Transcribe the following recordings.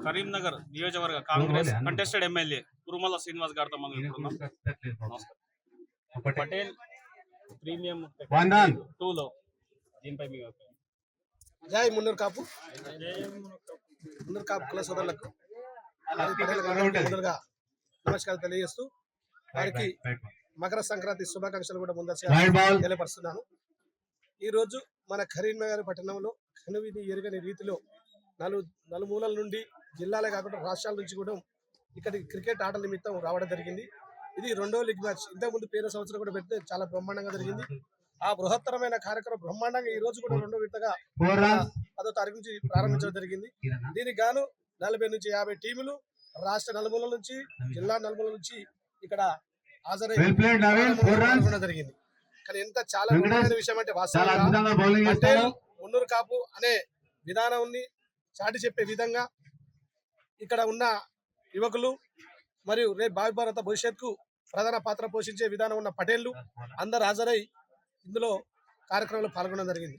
కరీంనగర్ నియోజకవర్గ Congress contested MLA కురుమల Srinivas గారితో మనం నమస్కారం. పటేల్ ప్రీమియం 2 లో దీనిపై మీ జై మున్నూరు కాపు కుల సోదరులకు నమస్కారం తెలియజేస్తూ వారికి మకర సంక్రాంతి శుభాకాంక్షలు కూడా ముందస్తుగా తెలియపరుస్తున్నాను. ఈ రోజు మన కరీంనగర్ పట్టణంలో కనువిని ఎరుగని రీతిలో నలుమూలల నుండి జిల్లాలే కాకుండా రాష్ట్రాల నుంచి కూడా ఇక్కడికి క్రికెట్ ఆటల నిమిత్తం రావడం జరిగింది. ఇది 2వ లీగ్ మ్యాచ్. ఇంతకుముందు పేరు సంవత్సరం కూడా పెడితే చాలా బ్రహ్మాండంగా జరిగింది. ఆ బృహత్తరమైన కార్యక్రమం బ్రహ్మాండంగా ఈ రోజు కూడా 2వ విడతగా 10వ తారీఖు నుంచి ప్రారంభించడం జరిగింది. దీనికి గాను 40 నుంచి 50 టీములు రాష్ట్ర నలుమూలల నుంచి జిల్లా నలుమూలల నుంచి ఇక్కడ హాజరై జరిగింది. కానీ ఎంత చాలా ముఖ్యమైన విషయం అంటే వాస్తవంగా మున్నూరు కాపు అనే విధానాన్ని చాటి చెప్పే విధంగా ఇక్కడ ఉన్న యువకులు మరియు రేపు భావి భారత భవిష్యత్తుకు ప్రధాన పాత్ర పోషించే విధానం ఉన్న పటేళ్లు అందరు హాజరై ఇందులో కార్యక్రమంలో పాల్గొనడం జరిగింది.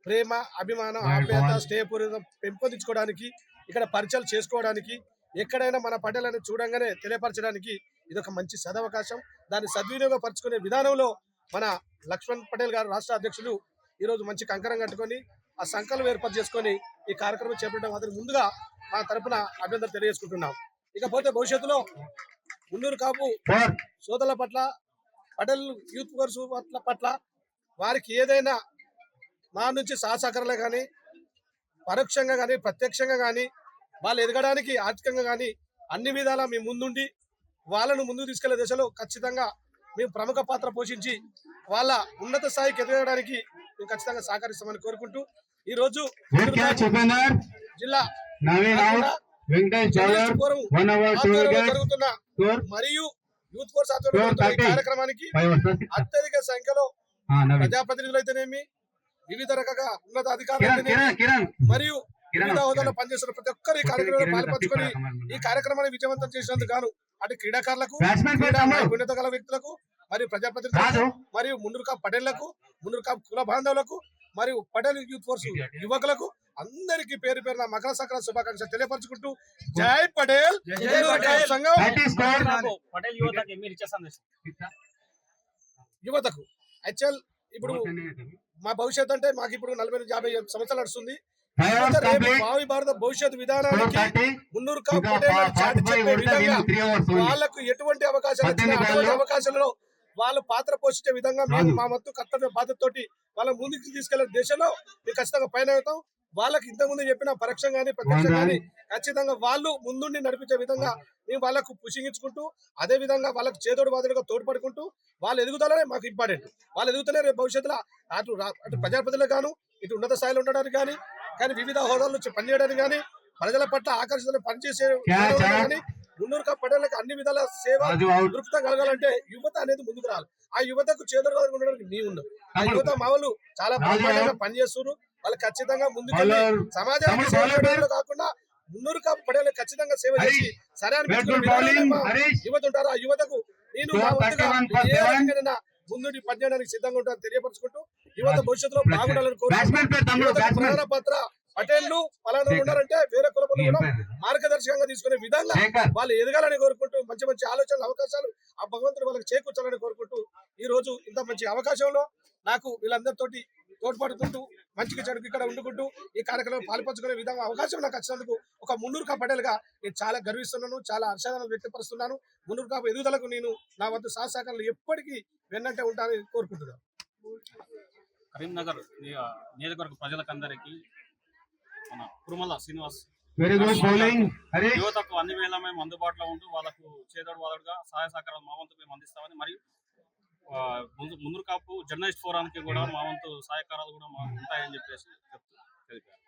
ప్రేమ, అభిమానం, ఆప్యాయత, స్నేహపూర్వకం పెంపొందించుకోవడానికి, ఇక్కడ పరిచయాలు చేసుకోవడానికి, ఎక్కడైనా మన పటేళ్లను చూడంగానే తెలియపరచడానికి ఇది ఒక మంచి సదవకాశం. దాన్ని సద్వినియోగపరచుకునే విధానంలో మన లక్ష్మణ్ పటేల్ గారు రాష్ట్ర అధ్యక్షులు ఈరోజు మంచి కంకణం కట్టుకొని ఆ సంకల్పం ఏర్పాటు చేసుకొని ఈ కార్యక్రమం చేపట్టడం అతను ముందుగా మా తరఫున అభ్యంతరం తెలియజేసుకుంటున్నాం. ఇకపోతే భవిష్యత్తులో మున్నూరు కాపు సోదరుల పట్ల, పటేల్ యూత్ ఫోర్స్ పట్ల వారికి ఏదైనా మా నుంచి సహసహకారాలే కానీ పరోక్షంగా కానీ ప్రత్యక్షంగా కానీ వాళ్ళు ఎదగడానికి ఆర్థికంగా కానీ అన్ని విధాలా మేము ముందుండి వాళ్ళను ముందుకు తీసుకెళ్లే దశలో ఖచ్చితంగా మేము ప్రముఖ పాత్ర పోషించి వాళ్ళ ఉన్నత స్థాయికి ఎదగడానికి మేము ఖచ్చితంగా సహకరిస్తామని కోరుకుంటూ ఈ రోజు జిల్లా జరుగుతున్న మరియు యూత్ ఫోర్స్ కార్యక్రమానికి అత్యధిక సంఖ్యలో ప్రజాప్రతినిధులు అయితేనేమి, వివిధ రకాల ఉన్నత అధికారులు మరియు వివిధ హోదాలో పనిచేస్తున్న ప్రతి ఒక్కరు ఈ కార్యక్రమంలో పాల్పంచుకొని ఈ కార్యక్రమాన్ని విజయవంతం చేసినందుకు గాను అటు క్రీడాకారులకు, నైపుణ్యత గల వ్యక్తులకు మరియు ప్రజాప్రతినిధులకు మరియు మున్నూరు కాపు పటేళ్లకు, మున్నూరు కాపు కుల బాంధవులకు మరియు పటేల్ యూత్ ఫోర్స్ యువకులకు అందరికీ పేరు పేరున మకర సంక్రాంతి శుభాకాంక్షలు తెలియపరచుకుంటూ జై పటేల్ సంఘం యువతకు యాక్చువల్ ఇప్పుడు మా భవిష్యత్ అంటే మాకు ఇప్పుడు 40-50 సంవత్సరాలు నడుస్తుంది. భావి భారత భవిష్యత్ విధానానికి మున్నూరు కాపు పటేల్ చాటి చెప్పే విధంగా వాళ్లకు ఎటువంటి అవకాశాలు వచ్చినా అటువంటి అవకాశాలలో వాళ్ళు పాత్ర పోషించే విధంగా మేము మా వంతు కర్తవ్య బాధ్యతతోటి వాళ్ళ ముందుకు తీసుకెళ్లే దేశంలో మేము ఖచ్చితంగా పైన అవుతాం. వాళ్ళకి ఇంతకుముందు చెప్పిన పరోక్షం కానీ ప్రత్యక్షం కానీ ఖచ్చితంగా వాళ్ళు ముందుండి నడిపించే విధంగా మేము వాళ్ళకు పుషించుకుంటూ అదే విధంగా వాళ్ళకు చేదోడు వాదులుగా తోడ్పడుకుంటూ వాళ్ళ ఎదుగుదలనే మాకు ఇంపార్టెంట్. వాళ్ళు ఎదుగుతూనే రేపు భవిష్యత్తులో అటు ప్రజాప్రతినిధులకు గాను ఇటు ఉన్నత స్థాయిలో ఉండడానికి కానీ వివిధ హోదాల నుంచి పనిచేయడానికి కానీ ప్రజల పట్ల ఆకర్షితులు పనిచేసే కానీ మున్నూరు కాపు పటేళ్లకు అన్ని విధాల సేవ దృక్పథం కలగాలంటే యువత అనేది ముందుకు రావాలి. ఆ యువతకు చేదోడు వాదులుగా ఉండడానికి మీ ఉండదు. ఆ యువత మా వాళ్ళు చాలా బ్రహ్మాండంగా పనిచేస్తున్నారు. వాళ్ళు ఖచ్చితంగా ముందుకెళ్ళి సమాజానికి సేవ చేయడంలో కాకుండా మున్నూరు కాపు పటేళ్లకు ఖచ్చితంగా సేవ చేసి సరే యువత ఉంటారు. ఆ యువతకు నేను ముందుండి పనిచేయడానికి సిద్ధంగా ఉంటాను తెలియపరచుకుంటూ యువత భవిష్యత్తులో బాగుండాలని కోరుకుంటున్నాను. ప్రధాన పాత్ర పటేళ్లు పలానా ఉన్నారంటే వేరే కులములు కూడా మార్గదర్శకంగా తీసుకునే విధంగా వాళ్ళు ఎదగాలని కోరుకుంటూ మంచి మంచి ఆలోచనలు, అవకాశాలు ఆ భగవంతుడు వాళ్ళకి చేకూర్చాలని కోరుకుంటూ ఈ రోజు ఇంత మంచి అవకాశంలో నాకు వీళ్ళందరితోటి తోడ్పడుకుంటూ మంచిగా చెడుకు ఇక్కడ ఉండుకుంటూ ఈ కార్యక్రమం పాల్పంచుకునే విధంగా అవకాశం నాకు వచ్చినందుకు ఒక మున్నూరు కాపు పటేల్గా నేను చాలా గర్విస్తున్నాను, చాలా హర్షాలను వ్యక్తపరుస్తున్నాను. మున్నూరు కాపు ఎదుగుదలకు నేను నా వంతు సహసహకారాలు ఎప్పటికీ వెన్నంటే ఉంటానని కోరుకుంటున్నాను. కరీంనగర్ నియోజకవర్గ ప్రజలకందరికీ మన కురుమల శ్రీనివాస్ యువతకు అన్ని వేళ మేము అందుబాటులో ఉంటూ వాళ్ళకు చేదోడు వాదోడుగా సహాయ సహకారాలు మా వంతు మేము అందిస్తామని మరియు మున్నూరు కాపు జర్నలిస్ట్ ఫోరానికి కూడా మా వంతు సహాయకారాలు కూడా ఉంటాయని చెప్పేసి తెలిపారు.